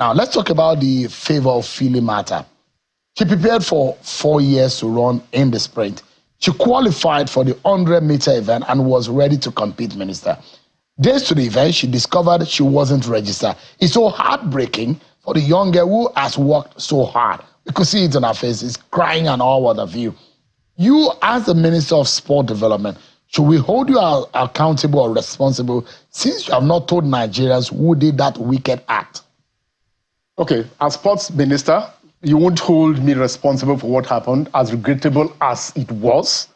Now, let's talk about the Favour Ofili matter. She prepared for 4 years to run in the sprint. She qualified for the 100-meter event and was ready to compete, Minister. Days to the event, she discovered she wasn't registered. It's so heartbreaking for the young girl who has worked so hard. You could see it in her faces, crying and all what have you. You, as the Minister of Sport Development, should we hold you accountable or responsible since you have not told Nigerians who did that wicked act? Okay, as sports minister, you won't hold me responsible for what happened, as regrettable as it was.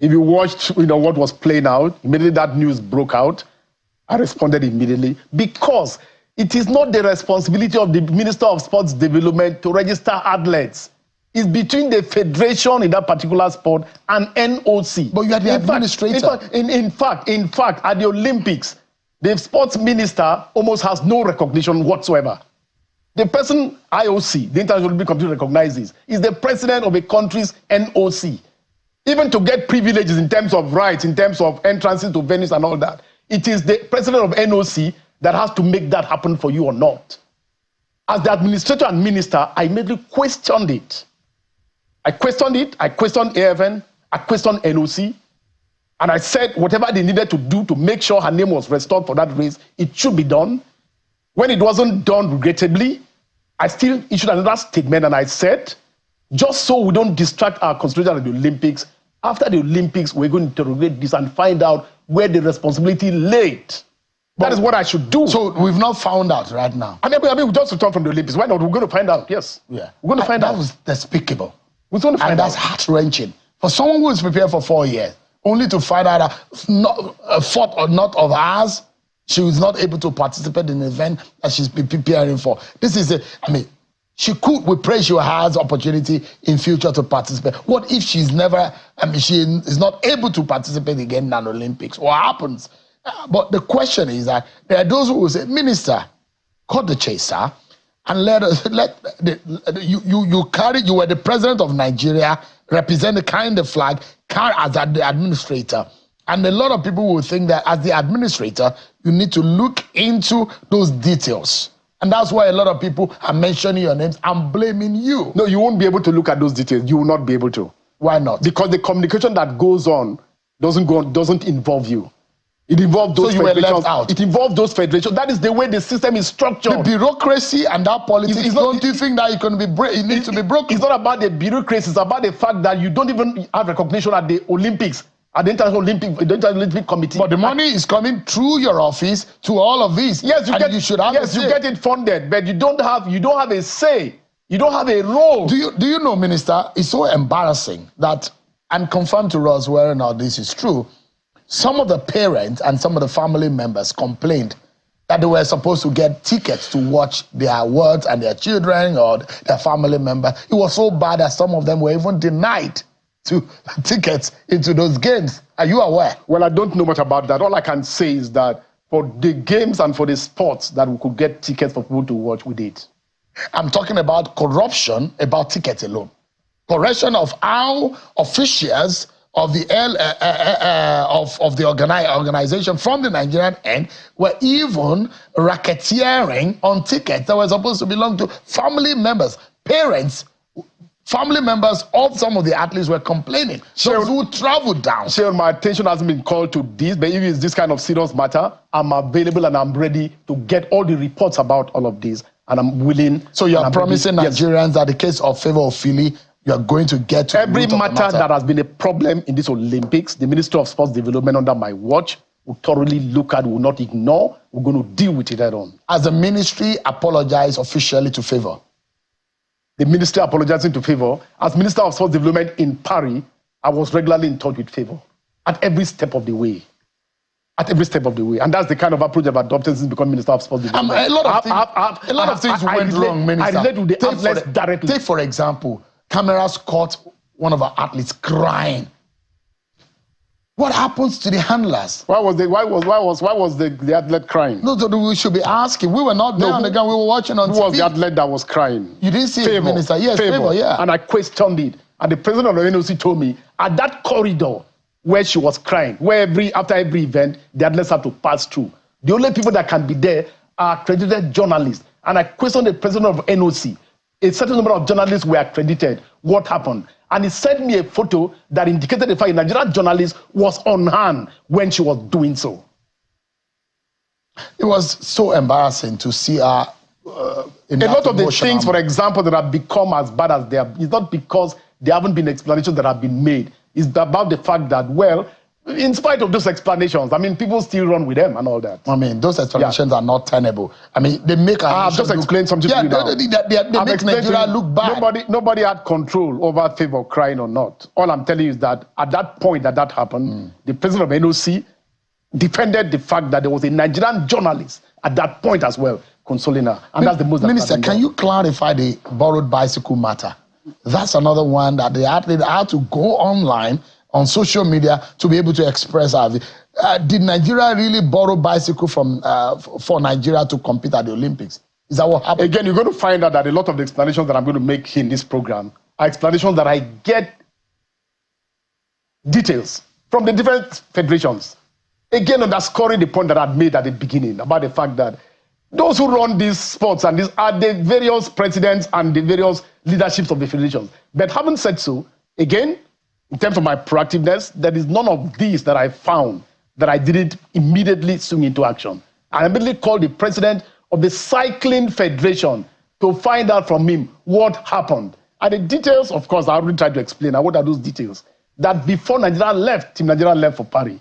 If you watched, what was playing out, immediately that news broke out, I responded immediately, because it is not the responsibility of the Minister of Sports Development to register athletes. It's between the federation in that particular sport and NOC. But you are the administrator. In fact, at the Olympics, the sports minister almost has no recognition whatsoever. The person IOC, the International Olympic Committee, recognizes is the president of a country's NOC. Even to get privileges in terms of rights, in terms of entrances to venues and all that, it is the president of NOC that has to make that happen for you or not. As the administrator and minister, I immediately questioned it. I questioned AFN, I questioned NOC, and I said whatever they needed to do to make sure her name was restored for that race, it should be done. When it wasn't done regrettably, I still issued another statement and I said, just so we don't distract our concentration at the Olympics, after the Olympics, we're going to interrogate this and find out where the responsibility laid. That is what I should do. So we've not found out right now. I mean, we just returned from the Olympics. Why not? We're going to find out. Yes. Yeah. We're going to find out. That was despicable. We're going to find and that's heart-wrenching. For someone who is prepared for 4 years, only to find out that a fault or not of ours, she was not able to participate in the event that she's been preparing for. This is we pray she has opportunity in future to participate. What if she's never, she is not able to participate again in an Olympics? What happens? But the question is that there are those who will say, Minister, cut the chaser and you were the president of Nigeria, represent the kind of flag, carry as the administrator. And a lot of people will think that as the administrator, you need to look into those details. And that's why a lot of people are mentioning your names and blaming you. No, you won't be able to look at those details. You will not be able to. Why not? Because the communication that goes on doesn't involve you. It involves those federations. So you were left out. It involves those federations. That is the way the system is structured. The bureaucracy and that politics, don't you think that it needs to be broken? It's not about the bureaucracy. It's about the fact that you don't even have recognition at the Olympics, at the International Olympic Committee. But the money is coming through your office to all of these. Yes, you should have a say. You get it funded, but you don't have a say. You don't have a role. Do you know, Minister, it's so embarrassing that, and confirm to us whether or not this is true, some of the parents and some of the family members complained that they were supposed to get tickets to watch their words and their children or their family members. It was so bad that some of them were even denied tickets into those games. Are you aware? Well, I don't know much about that. All I can say is that for the games and for the sports that we could get tickets for people to watch, we did. I'm talking about corruption, about tickets alone. Corruption of how officials of the organization from the Nigerian end were even racketeering on tickets that were supposed to belong to family members, parents. Family members of some of the athletes were complaining. Those who traveled down. Sure, my attention hasn't been called to this, but if it's this kind of serious matter, I'm available and I'm ready to get all the reports about all of this, and I'm willing. So you are promising Nigerians that the case of Favour Ofili, you are going to get to every matter that has been a problem in this Olympics. The Ministry of Sports Development under my watch will thoroughly look at, will not ignore. We're going to deal with it head on. As the ministry apologized officially to Favour. The ministry apologizing to Favour. As Minister of Sports Development in Paris, I was regularly in touch with Favour at every step of the way. At every step of the way. And that's the kind of approach I've adopted since becoming Minister of Sports Development. A lot of things went wrong, Minister. I relate with the athletes directly. Take, for example, cameras caught one of our athletes crying. What happens to the handlers? Why was the athlete crying? No, we should be asking. We were not there on the ground. We were watching on TV. Who was the athlete that was crying? You didn't see Favour, it, Minister. Yes, Favour, yeah. And I questioned it. And the president of the NOC told me, at that corridor where she was crying, where after every event, the athletes have to pass through. The only people that can be there are accredited journalists. and I questioned the president of NOC. A certain number of journalists were accredited. What happened? And he sent me a photo that indicated the fact a Nigerian journalist was on hand when she was doing so. It was so embarrassing to see her. A lot of the things, for example, that have become as bad as they are, it's not because there haven't been explanations that have been made. It's about the fact that, well, in spite of those explanations, I mean, people still run with them and all that. I mean, those explanations are not tenable. I mean, they make I've just explained something to you now. They make Nigeria look bad. Nobody had control over Favour crying or not. All I'm telling you is that at that point that happened, the president of NOC defended the fact that there was a Nigerian journalist at that point as well, consoling her. And that's the most... Minister, can you clarify the borrowed bicycle matter? That's another one that they had to go online on social media to be able to express our view. Did Nigeria really borrow bicycle from for Nigeria to compete at the Olympics? Is that what happened? Again, you're going to find out that a lot of the explanations that I'm going to make in this program are explanations that I get details from the different federations. Again, underscoring the point that I made at the beginning about the fact that those who run these sports and these are the various presidents and the various leaderships of the federations. But having said so, again, in terms of my proactiveness, there is none of these that I found that I didn't immediately swing into action. I immediately called the president of the Cycling Federation to find out from him what happened. And the details, of course, I already tried to explain. What are those details? That before Nigeria left, Team Nigeria left for Paris,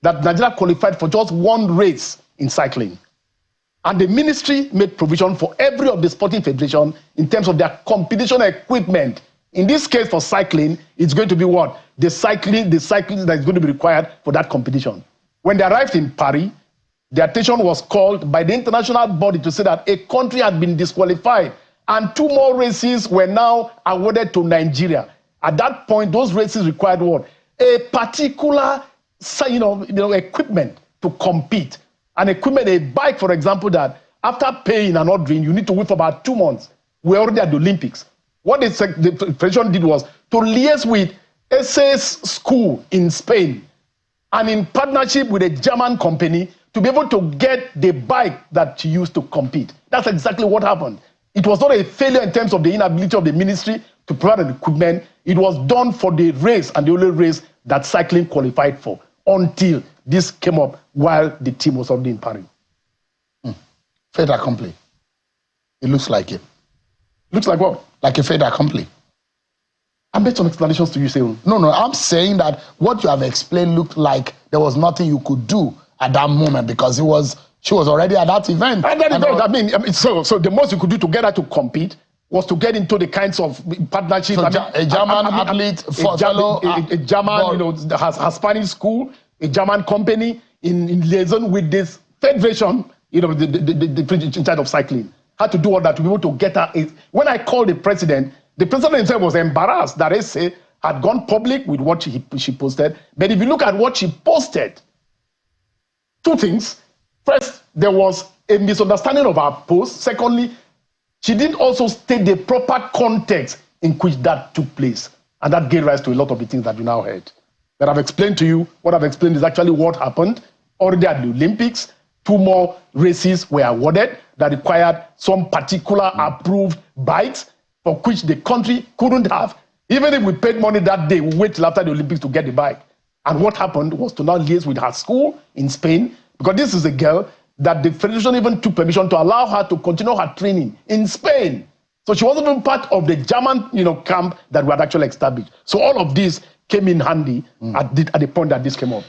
that Nigeria qualified for just one race in cycling. And the ministry made provision for every of the sporting federation in terms of their competition equipment. In this case, for cycling, it's going to be what? The cycling that is going to be required for that competition. When they arrived in Paris, the attention was called by the international body to say that a country had been disqualified and 2 more races were now awarded to Nigeria. At that point, those races required what? A particular equipment to compete. An equipment, a bike, for example, that after paying and ordering, you need to wait for about 2 months. We're already at the Olympics. What the federation did was to liaise with SAS school in Spain and in partnership with a German company to be able to get the bike that she used to compete. That's exactly what happened. It was not a failure in terms of the inability of the ministry to provide the equipment. It was done for the race and the only race that cycling qualified for until this came up while the team was already in Paris. Fait accompli. It looks like it. Looks like what? Like a fait accompli. I made some explanations to you, Seun. No, I'm saying that what you have explained looked like there was nothing you could do at that moment because she was already at that event. I mean, so the most you could do to get her to compete was to get into the kinds of partnerships. So a German athlete, a German, has Spanish school, a German company in liaison with this federation, the in charge of cycling, had to do all that to be able to get her. When I called the president himself was embarrassed that SA had gone public with what she posted. But if you look at what she posted, 2 things. First, there was a misunderstanding of her post. Secondly, she didn't also state the proper context in which that took place. And that gave rise to a lot of the things that you now heard. That I've explained to you. What I've explained is actually what happened. Already at the Olympics, 2 more races were awarded that required some particular approved bikes for which the country couldn't have. Even if we paid money that day, we wait till after the Olympics to get the bike. And what happened was to now liaise with her school in Spain, because this is a girl that the federation even took permission to allow her to continue her training in Spain. So she wasn't even part of the German, camp that we had actually established. So all of this came in handy at the point that this came up.